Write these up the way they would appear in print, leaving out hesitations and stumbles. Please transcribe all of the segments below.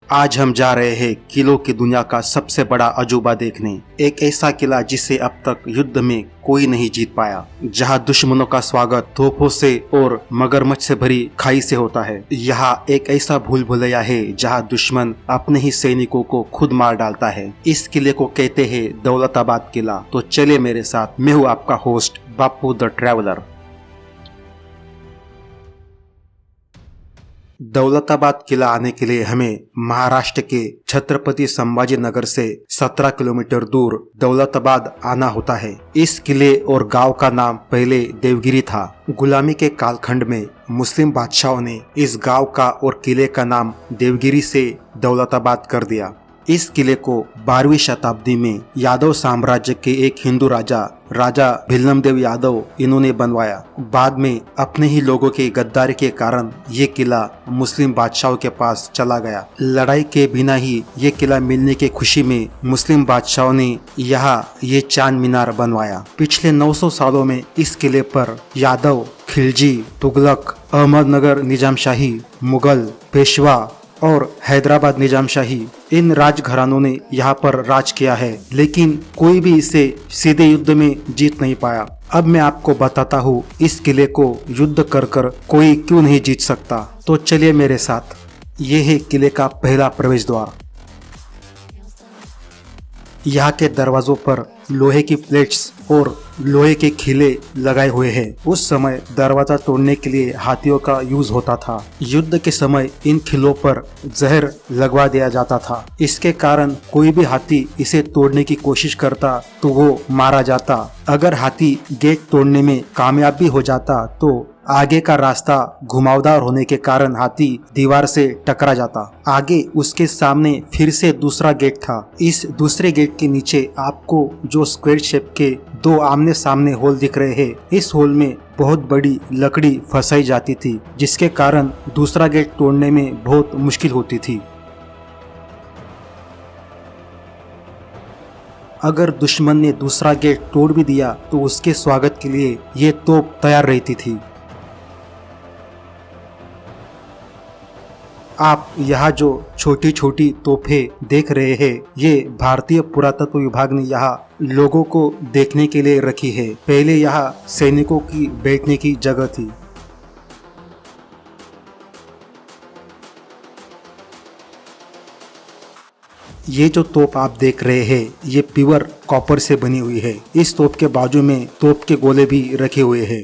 आज हम जा रहे हैं किलों की दुनिया का सबसे बड़ा अजूबा देखने। एक ऐसा किला जिसे अब तक युद्ध में कोई नहीं जीत पाया, जहां दुश्मनों का स्वागत तोपों से और मगरमच्छ से भरी खाई से होता है। यहाँ एक ऐसा भूल भुलैया है जहां दुश्मन अपने ही सैनिकों को खुद मार डालता है। इस किले को कहते हैं दौलताबाद किला। तो चले मेरे साथ, मैं हूँ आपका host Bapu the traveller. Daulatabad किला आने के लिए हमें महाराष्ट्र के छत्रपति संभाजी नगर से 17 किलोमीटर दूर दौलताबाद आना होता है। इस किले और गांव का नाम पहले देवगिरी था। गुलामी के कालखंड में मुस्लिम बादशाहों ने इस गांव का और किले का नाम देवगिरी से दौलताबाद कर दिया। इस किले को 12वीं शताब्दी में यादव साम्राज्य के एक हिंदू राजा भिल्लमदेव यादव इन्होंने बनवाया। बाद में अपने ही लोगों के गद्दारी के कारण ये किला मुस्लिम बादशाहों के पास चला गया। लड़ाई के बिना ही ये किला मिलने की खुशी में मुस्लिम बादशाहों ने यहाँ ये चांद मीनार बनवाया। पिछले 900 सालों में इस किले पर यादव, खिलजी, तुगलक, अहमदनगर निजामशाही, मुगल, पेशवा और हैदराबाद निजामशाही, इन राजघरानों ने यहाँ पर राज किया है, लेकिन कोई भी इसे सीधे युद्ध में जीत नहीं पाया। अब मैं आपको बताता हूँ इस किले को युद्ध कर कर कोई क्यों नहीं जीत सकता। तो चलिए मेरे साथ। ये है किले का पहला प्रवेश द्वार। यहाँ के दरवाजों पर लोहे की प्लेट्स और लोहे के खिले लगाए हुए हैं। उस समय दरवाजा तोड़ने के लिए हाथियों का यूज होता था। युद्ध के समय इन खिलों पर जहर लगवा दिया जाता था। इसके कारण कोई भी हाथी इसे तोड़ने की कोशिश करता तो वो मारा जाता। अगर हाथी गेट तोड़ने में कामयाब भी हो जाता तो आगे का रास्ता घुमावदार होने के कारण हाथी दीवार से टकरा जाता। आगे उसके सामने फिर से दूसरा गेट था। इस दूसरे गेट के नीचे आपको जो स्क्वायर शेप के दो आमने सामने होल दिख रहे हैं, इस होल में बहुत बड़ी लकड़ी फंसाई जाती थी, जिसके कारण दूसरा गेट तोड़ने में बहुत मुश्किल होती थी। अगर दुश्मन ने दूसरा गेट तोड़ भी दिया तो उसके स्वागत के लिए ये तोप तैयार रहती थी। आप यहाँ जो छोटी छोटी तोपें देख रहे हैं, ये भारतीय पुरातत्व विभाग ने यहाँ लोगों को देखने के लिए रखी है। पहले यहाँ सैनिकों की बैठने की जगह थी। ये जो तोप आप देख रहे हैं, ये प्योर कॉपर से बनी हुई है। इस तोप के बाजू में तोप के गोले भी रखे हुए हैं।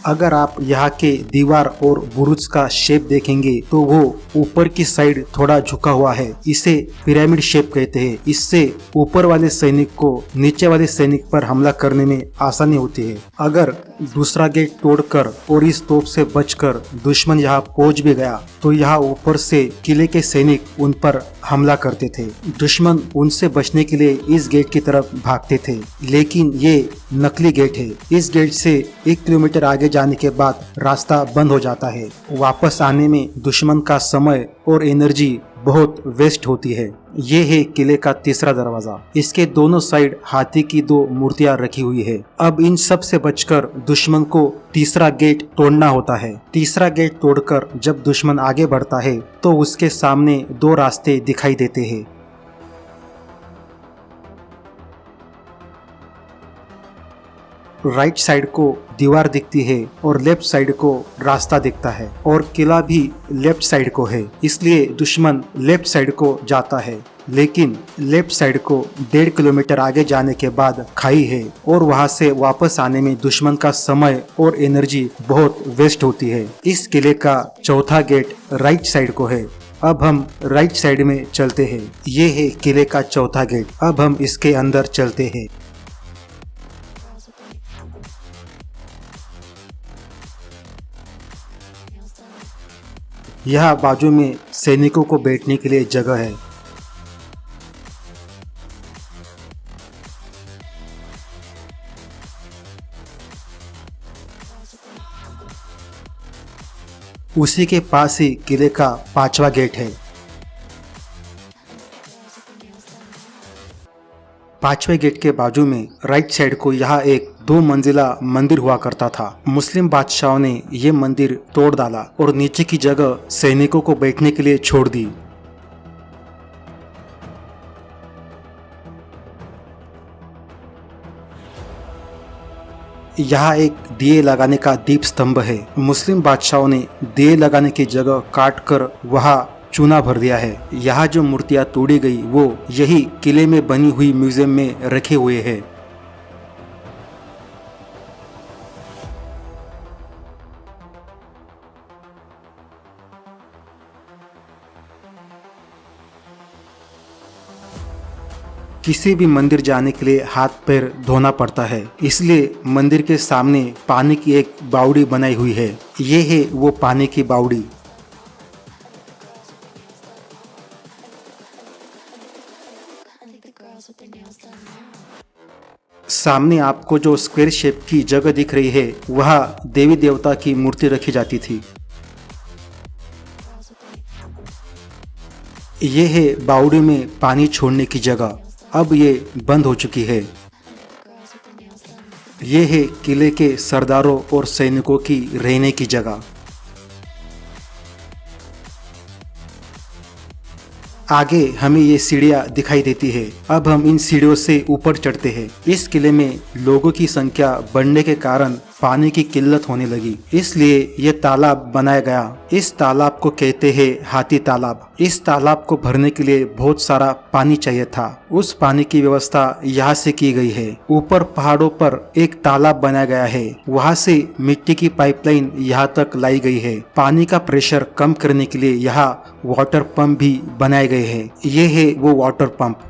अगर आप यहाँ के दीवार और बुरुज का शेप देखेंगे तो वो ऊपर की साइड थोड़ा झुका हुआ है। इसे पिरामिड शेप कहते हैं। इससे ऊपर वाले सैनिक को नीचे वाले सैनिक पर हमला करने में आसानी होती है। अगर दूसरा गेट तोड़कर और इस तोप से बचकर दुश्मन यहाँ पहुँच भी गया तो यहाँ ऊपर से किले के सैनिक उन पर हमला करते थे। दुश्मन उनसे बचने के लिए इस गेट की तरफ भागते थे, लेकिन ये नकली गेट है। इस गेट से 1 किलोमीटर आगे जाने के बाद रास्ता बंद हो जाता है। वापस आने में दुश्मन का समय और एनर्जी बहुत वेस्ट होती है। ये है किले का तीसरा दरवाजा। इसके दोनों साइड हाथी की 2 मूर्तियां रखी हुई है। अब इन सब से बचकर दुश्मन को तीसरा गेट तोड़ना होता है। तीसरा गेट तोड़कर जब दुश्मन आगे बढ़ता है तो उसके सामने 2 रास्ते दिखाई देते हैं। राइट साइड को दीवार दिखती है और लेफ्ट साइड को रास्ता दिखता है, और किला भी लेफ्ट साइड को है, इसलिए दुश्मन लेफ्ट साइड को जाता है। लेकिन लेफ्ट साइड को 1.5 किलोमीटर आगे जाने के बाद खाई है और वहां से वापस आने में दुश्मन का समय और एनर्जी बहुत वेस्ट होती है। इस किले का चौथा गेट राइट साइड को है। अब हम राइट साइड में चलते हैं। ये है किले का चौथा गेट। अब हम इसके अंदर चलते हैं। यहाँ बाजू में सैनिकों को बैठने के लिए जगह है। उसी के पास ही किले का 5वां गेट है। 5वें गेट के बाजू में राइट साइड को यहाँ एक 2 मंजिला मंदिर हुआ करता था। मुस्लिम बादशाहों ने ये मंदिर तोड़ डाला और नीचे की जगह सैनिकों को बैठने के लिए छोड़ दी। यहाँ एक दिए लगाने का दीप स्तंभ है। मुस्लिम बादशाहों ने दिए लगाने की जगह काट कर वहाँ चूना भर दिया है। यहाँ जो मूर्तियाँ तोड़ी गई वो यही किले में बनी हुई म्यूजियम में रखे हुए हैं। किसी भी मंदिर जाने के लिए हाथ पैर धोना पड़ता है, इसलिए मंदिर के सामने पानी की एक बावड़ी बनाई हुई है। ये है वो पानी की बावड़ी। सामने आपको जो स्क्वायर शेप की जगह दिख रही है वह देवी देवता की मूर्ति रखी जाती थी। ये है बावड़ी में पानी छोड़ने की जगह। अब ये बंद हो चुकी है। ये है किले के सरदारों और सैनिकों की रहने की जगह। आगे हमें ये सीढ़ियाँ दिखाई देती है। अब हम इन सीढ़ियों से ऊपर चढ़ते हैं। इस किले में लोगों की संख्या बढ़ने के कारण पानी की किल्लत होने लगी, इसलिए ये तालाब बनाया गया। इस तालाब को कहते हैं हाथी तालाब। इस तालाब को भरने के लिए बहुत सारा पानी चाहिए था। उस पानी की व्यवस्था यहाँ से की गई है। ऊपर पहाड़ों पर एक तालाब बनाया गया है, वहाँ से मिट्टी की पाइपलाइन यहाँ तक लाई गई है। पानी का प्रेशर कम करने के लिए यहाँ वाटर पंप भी बनाए गए हैं। ये है वो वाटर पंप।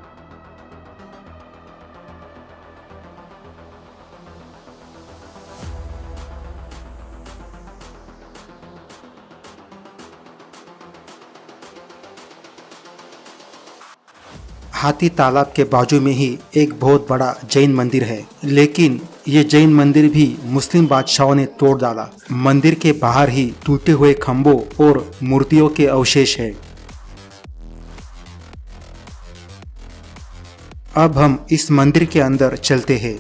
हाथी तालाब के बाजू में ही एक बहुत बड़ा जैन मंदिर है, लेकिन ये जैन मंदिर भी मुस्लिम बादशाहों ने तोड़ डाला। मंदिर के बाहर ही टूटे हुए खंभों और मूर्तियों के अवशेष है। अब हम इस मंदिर के अंदर चलते हैं।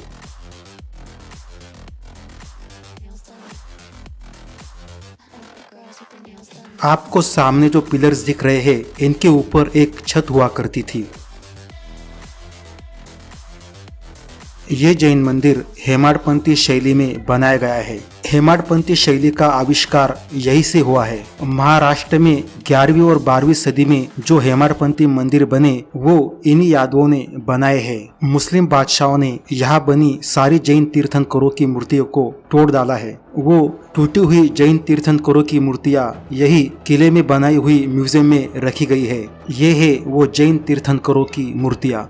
आपको सामने जो पिलर्स दिख रहे हैं, इनके ऊपर एक छत हुआ करती थी। ये जैन मंदिर हेमाडपंथी शैली में बनाया गया है। हेमाडपंथी शैली का आविष्कार यही से हुआ है। महाराष्ट्र में 11वीं और 12वीं सदी में जो हेमाडपंथी मंदिर बने वो इन्हीं यादवों ने बनाए हैं। मुस्लिम बादशाहों ने यहाँ बनी सारी जैन तीर्थंकरों की मूर्तियों को तोड़ डाला है। वो टूटी हुई जैन तीर्थंकरों की मूर्तियाँ यही किले में बनाई हुई म्यूजियम में रखी गई है। ये है वो जैन तीर्थंकरों की मूर्तियाँ।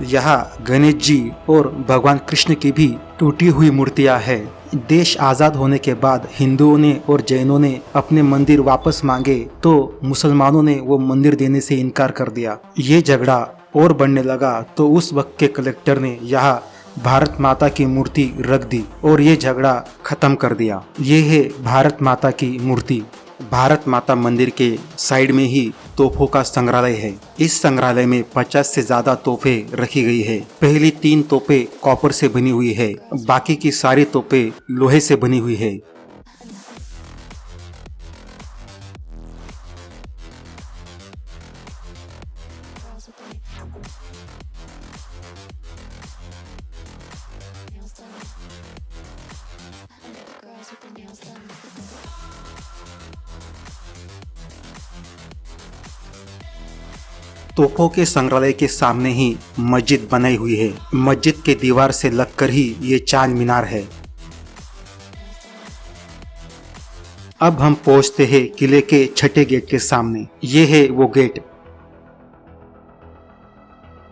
यहाँ गणेश जी और भगवान कृष्ण की भी टूटी हुई मूर्तियाँ हैं। देश आज़ाद होने के बाद हिंदुओं ने और जैनों ने अपने मंदिर वापस मांगे तो मुसलमानों ने वो मंदिर देने से इनकार कर दिया। ये झगड़ा और बढ़ने लगा तो उस वक्त के कलेक्टर ने यहाँ भारत माता की मूर्ति रख दी और ये झगड़ा खत्म कर दिया। ये है भारत माता की मूर्ति। भारत माता मंदिर के साइड में ही तोपों का संग्रहालय है। इस संग्रहालय में 50 से ज्यादा तोपें रखी गई है। पहली 3 तोपें कॉपर से बनी हुई है, बाकी की सारी तोपें लोहे से बनी हुई है। तोपों के संग्रहालय के सामने ही मस्जिद बनाई हुई है। मस्जिद के दीवार से लगकर ही ये चांद मीनार है। अब हम पहुंचते हैं किले के छठे गेट के सामने। ये है वो गेट।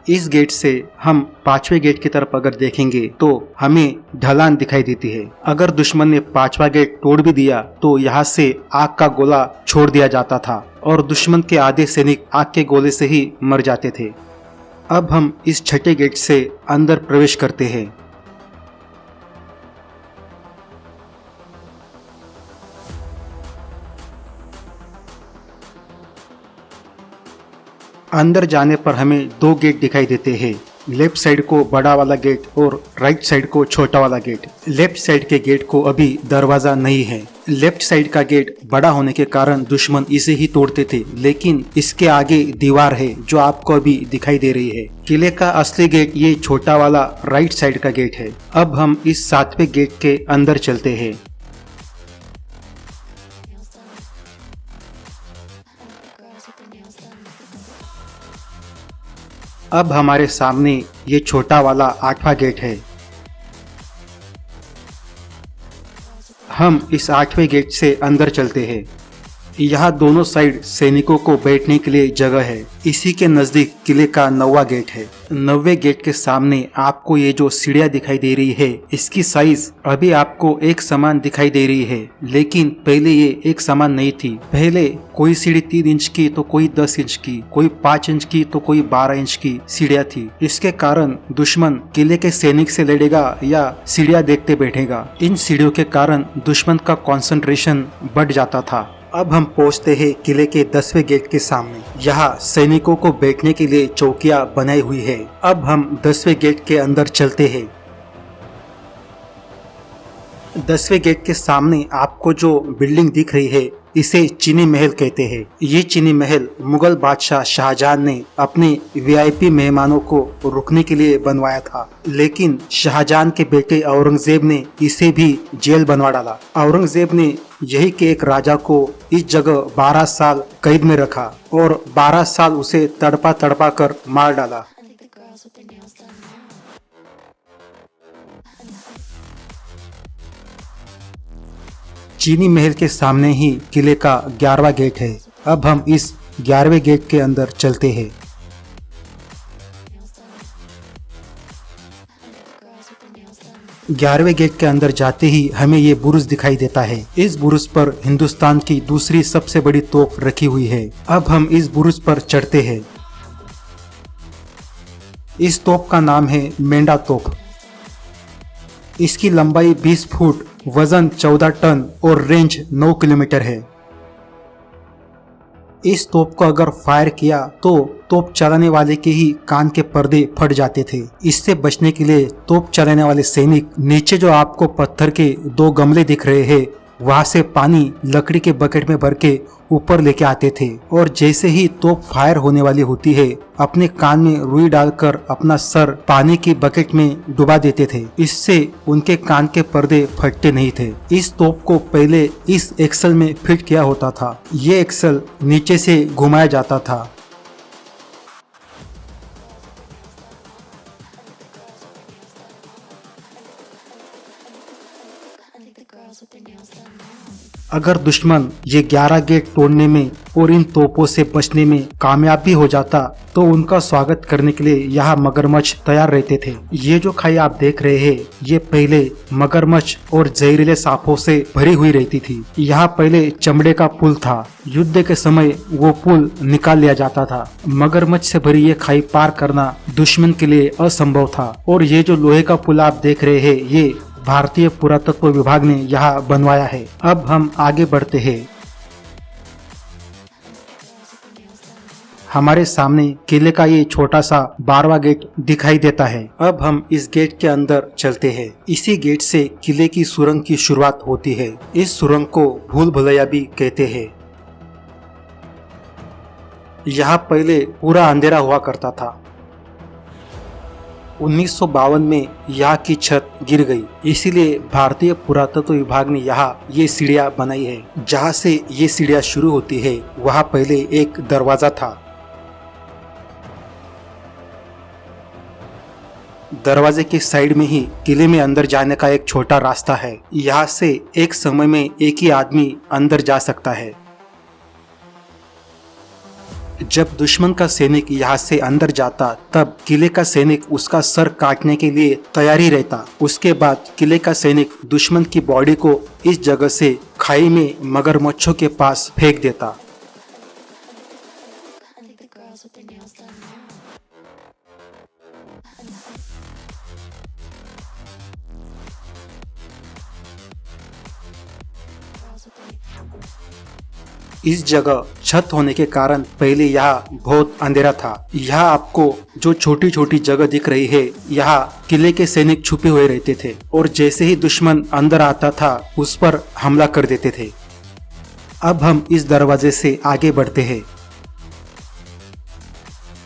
इस गेट से हम 5वें गेट की तरफ अगर देखेंगे तो हमें ढलान दिखाई देती है। अगर दुश्मन ने 5वां गेट तोड़ भी दिया तो यहाँ से आग का गोला छोड़ दिया जाता था और दुश्मन के आधे सैनिक आग के गोले से ही मर जाते थे। अब हम इस छठे गेट से अंदर प्रवेश करते हैं। अंदर जाने पर हमें दो गेट दिखाई देते हैं। लेफ्ट साइड को बड़ा वाला गेट और राइट साइड को छोटा वाला गेट। लेफ्ट साइड के गेट को अभी दरवाजा नहीं है। लेफ्ट साइड का गेट बड़ा होने के कारण दुश्मन इसे ही तोड़ते थे, लेकिन इसके आगे दीवार है जो आपको अभी दिखाई दे रही है। किले का असली गेट ये छोटा वाला राइट साइड का गेट है। अब हम इस 7वें गेट के अंदर चलते हैं। अब हमारे सामने ये छोटा वाला 8वां गेट है। हम इस 8वें गेट से अंदर चलते हैं। यहाँ दोनों साइड सैनिकों को बैठने के लिए जगह है। इसी के नजदीक किले का 9वां गेट है। 9वें गेट के सामने आपको ये जो सीढ़ियाँ दिखाई दे रही है, इसकी साइज अभी आपको एक समान दिखाई दे रही है, लेकिन पहले ये एक समान नहीं थी। पहले कोई सीढ़ी 3 इंच की तो कोई 10 इंच की, कोई 5 इंच की तो कोई 12 इंच की सीढ़ियाँ थी। इसके कारण दुश्मन किले के सैनिक से लड़ेगा या सीढ़ियाँ देखते बैठेगा। इन सीढ़ियों के कारण दुश्मन का कंसंट्रेशन बढ़ जाता था। अब हम पहुंचते हैं किले के 10वें गेट के सामने। यहाँ सैनिकों को बैठने के लिए चौकियां बनाई हुई है। अब हम 10वें गेट के अंदर चलते हैं। 10वें गेट के सामने आपको जो बिल्डिंग दिख रही है, इसे चीनी महल कहते हैं। ये चीनी महल मुगल बादशाह शाहजहां ने अपने वीआईपी मेहमानों को रुकने के लिए बनवाया था, लेकिन शाहजहां के बेटे औरंगजेब ने इसे भी जेल बनवा डाला। औरंगजेब ने यही के एक राजा को इस जगह 12 साल कैद में रखा और 12 साल उसे तड़पा तड़पा कर मार डाला। चीनी महल के सामने ही किले का 11वां गेट है। अब हम इस 11वें गेट के अंदर चलते हैं। ग्यारहवें गेट के अंदर जाते ही हमें ये बुरुज दिखाई देता है। इस बुरुज पर हिंदुस्तान की दूसरी सबसे बड़ी तोप रखी हुई है। अब हम इस बुरुज पर चढ़ते हैं। इस तोप का नाम है मेंढा तोप। इसकी लंबाई 20 फुट, वजन 14 टन और रेंज 9 किलोमीटर है। इस तोप को अगर फायर किया तो तोप चलाने वाले के ही कान के पर्दे फट जाते थे। इससे बचने के लिए तोप चलाने वाले सैनिक नीचे जो आपको पत्थर के 2 गमले दिख रहे हैं, वहां से पानी लकड़ी के बकेट में भर के ऊपर लेके आते थे और जैसे ही तोप फायर होने वाली होती है, अपने कान में रुई डालकर अपना सर पानी की बकेट में डुबा देते थे। इससे उनके कान के पर्दे फटते नहीं थे। इस तोप को पहले इस एक्सल में फिट किया होता था। ये एक्सल नीचे से घुमाया जाता था। अगर दुश्मन ये 11 गेट तोड़ने में और इन तोपों से बचने में कामयाब भी हो जाता तो उनका स्वागत करने के लिए यहाँ मगरमच्छ तैयार रहते थे। ये जो खाई आप देख रहे हैं, ये पहले मगरमच्छ और जहरीले सांपों से भरी हुई रहती थी। यहाँ पहले चमड़े का पुल था। युद्ध के समय वो पुल निकाल लिया जाता था। मगरमच्छ से भरी ये खाई पार करना दुश्मन के लिए असंभव था। और ये जो लोहे का पुल आप देख रहे हैं, ये भारतीय पुरातत्व विभाग ने यहाँ बनवाया है। अब हम आगे बढ़ते हैं। हमारे सामने किले का ये छोटा सा 12वां गेट दिखाई देता है। अब हम इस गेट के अंदर चलते हैं। इसी गेट से किले की सुरंग की शुरुआत होती है। इस सुरंग को भूल भुलैया भी कहते हैं। यहाँ पहले पूरा अंधेरा हुआ करता था। 1952 में यहाँ की छत गिर गई, इसीलिए भारतीय पुरातत्व विभाग ने यहाँ ये सीढ़ियाँ बनाई है। जहाँ से ये सीढ़ियाँ शुरू होती है, वहाँ पहले एक दरवाजा था। दरवाजे के साइड में ही किले में अंदर जाने का एक छोटा रास्ता है। यहाँ से एक समय में एक ही आदमी अंदर जा सकता है। जब दुश्मन का सैनिक यहाँ से अंदर जाता, तब किले का सैनिक उसका सर काटने के लिए तैयारी रहता। उसके बाद किले का सैनिक दुश्मन की बॉडी को इस जगह से खाई में मगरमच्छों के पास फेंक देता। इस जगह छत होने के कारण पहले यहाँ बहुत अंधेरा था। यहाँ आपको जो छोटी छोटी जगह दिख रही है, यहाँ किले के सैनिक छुपे हुए रहते थे और जैसे ही दुश्मन अंदर आता था उस पर हमला कर देते थे। अब हम इस दरवाजे से आगे बढ़ते हैं।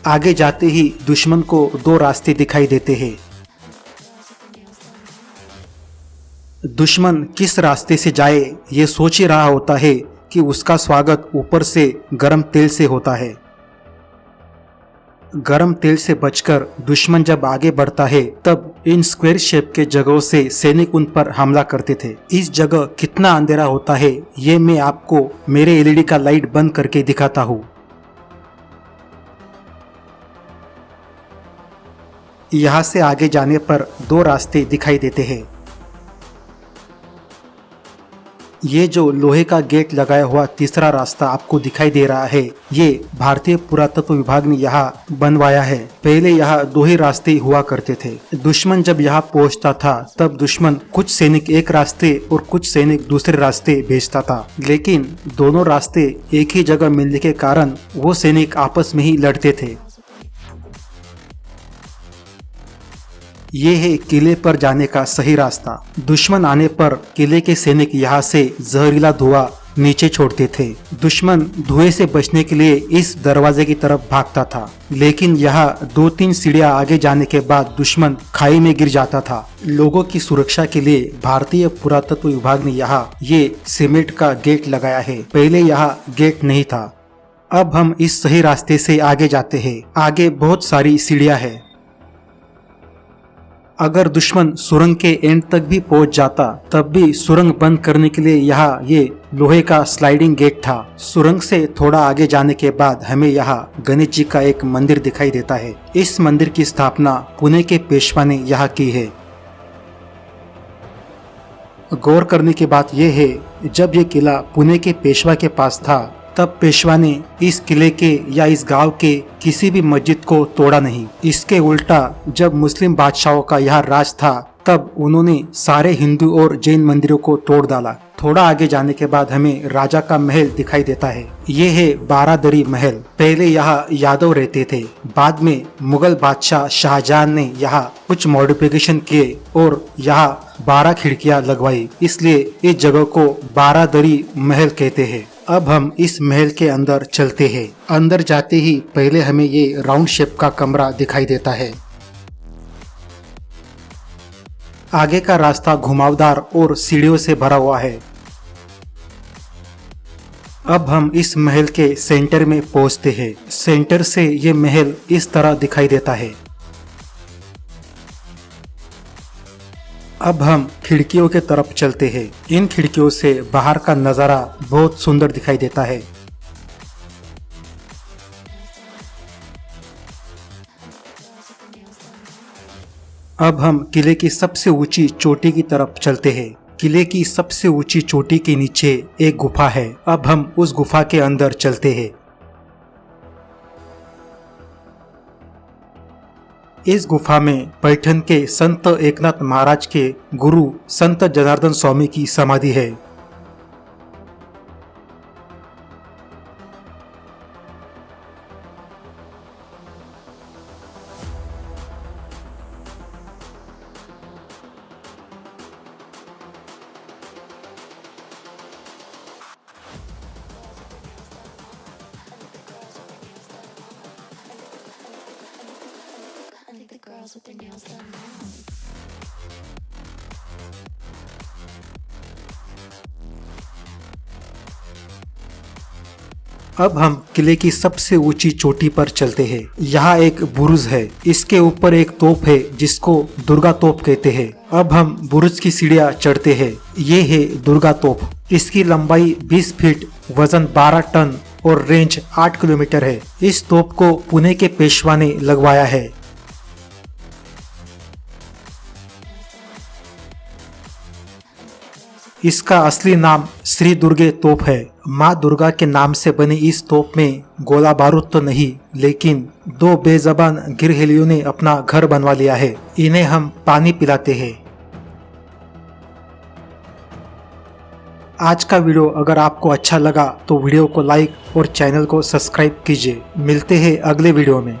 आगे जाते ही दुश्मन को दो रास्ते दिखाई देते हैं। दुश्मन किस रास्ते से जाए ये सोच ही रहा होता है कि उसका स्वागत ऊपर से गरम तेल से होता है। गरम तेल से बचकर दुश्मन जब आगे बढ़ता है तब इन स्क्वायर शेप के जगहों से सैनिक उन पर हमला करते थे। इस जगह कितना अंधेरा होता है ये मैं आपको मेरे एलईडी का लाइट बंद करके दिखाता हूँ। यहाँ से आगे जाने पर दो रास्ते दिखाई देते हैं। ये जो लोहे का गेट लगाया हुआ तीसरा रास्ता आपको दिखाई दे रहा है, ये भारतीय पुरातत्व विभाग ने यहाँ बनवाया है। पहले यहाँ दो ही रास्ते हुआ करते थे। दुश्मन जब यहाँ पहुँचता था तब दुश्मन कुछ सैनिक एक रास्ते और कुछ सैनिक दूसरे रास्ते भेजता था, लेकिन दोनों रास्ते एक ही जगह मिलने के कारण वो सैनिक आपस में ही लड़ते थे। ये है किले पर जाने का सही रास्ता। दुश्मन आने पर किले के सैनिक यहाँ से जहरीला धुआं नीचे छोड़ते थे। दुश्मन धुएं से बचने के लिए इस दरवाजे की तरफ भागता था, लेकिन यहाँ 2-3 सीढ़ियाँ आगे जाने के बाद दुश्मन खाई में गिर जाता था। लोगों की सुरक्षा के लिए भारतीय पुरातत्व विभाग ने यहाँ ये सीमेंट का गेट लगाया है। पहले यहाँ गेट नहीं था। अब हम इस सही रास्ते से आगे जाते हैं। आगे बहुत सारी सीढ़ियाँ हैं। अगर दुश्मन सुरंग के एंड तक भी पहुंच जाता तब भी सुरंग बंद करने के लिए यहाँ ये लोहे का स्लाइडिंग गेट था। सुरंग से थोड़ा आगे जाने के बाद हमें यहाँ गणेश जी का एक मंदिर दिखाई देता है। इस मंदिर की स्थापना पुणे के पेशवा ने यहाँ की है। गौर करने की बात यह है, जब ये किला पुणे के पेशवा के पास था तब पेशवा ने इस किले के या इस गांव के किसी भी मस्जिद को तोड़ा नहीं। इसके उल्टा जब मुस्लिम बादशाहों का यहाँ राज था तब उन्होंने सारे हिंदू और जैन मंदिरों को तोड़ डाला। थोड़ा आगे जाने के बाद हमें राजा का महल दिखाई देता है। ये है बारादरी महल। पहले यहाँ यादव रहते थे, बाद में मुगल बादशाह शाहजहां ने यहाँ कुछ मॉडिफिकेशन किए और यहाँ 12 खिड़कियाँ लगवाई, इसलिए इस जगह को बारादरी महल कहते हैं। अब हम इस महल के अंदर चलते हैं। अंदर जाते ही पहले हमें ये राउंड शेप का कमरा दिखाई देता है। आगे का रास्ता घुमावदार और सीढ़ियों से भरा हुआ है। अब हम इस महल के सेंटर में पहुंचते हैं। सेंटर से ये महल इस तरह दिखाई देता है। अब हम खिड़कियों के तरफ चलते हैं। इन खिड़कियों से बाहर का नजारा बहुत सुंदर दिखाई देता है। अब हम किले की सबसे ऊंची चोटी की तरफ चलते हैं। किले की सबसे ऊंची चोटी के नीचे एक गुफा है। अब हम उस गुफा के अंदर चलते हैं। इस गुफा में पैठण के संत एकनाथ महाराज के गुरु संत जनार्दन स्वामी की समाधि है। With their nails done now. अब हम किले की सबसे ऊंची चोटी पर चलते हैं। यहाँ एक बुरुज है। इसके ऊपर एक तोप है जिसको दुर्गा तोप कहते हैं। अब हम बुरुज की सीढ़ियाँ चढ़ते हैं। ये है दुर्गा तोप। इसकी लंबाई 20 फीट, वजन 12 टन और रेंज 8 किलोमीटर है। इस तोप को पुणे के पेशवा ने लगवाया है। इसका असली नाम श्री दुर्गे तोप है। माँ दुर्गा के नाम से बनी इस तोप में गोला बारूद तो नहीं, लेकिन 2 बेजबान गिरहिलियों ने अपना घर बनवा लिया है। इन्हें हम पानी पिलाते हैं। आज का वीडियो अगर आपको अच्छा लगा तो वीडियो को लाइक और चैनल को सब्सक्राइब कीजिए। मिलते हैं अगले वीडियो में।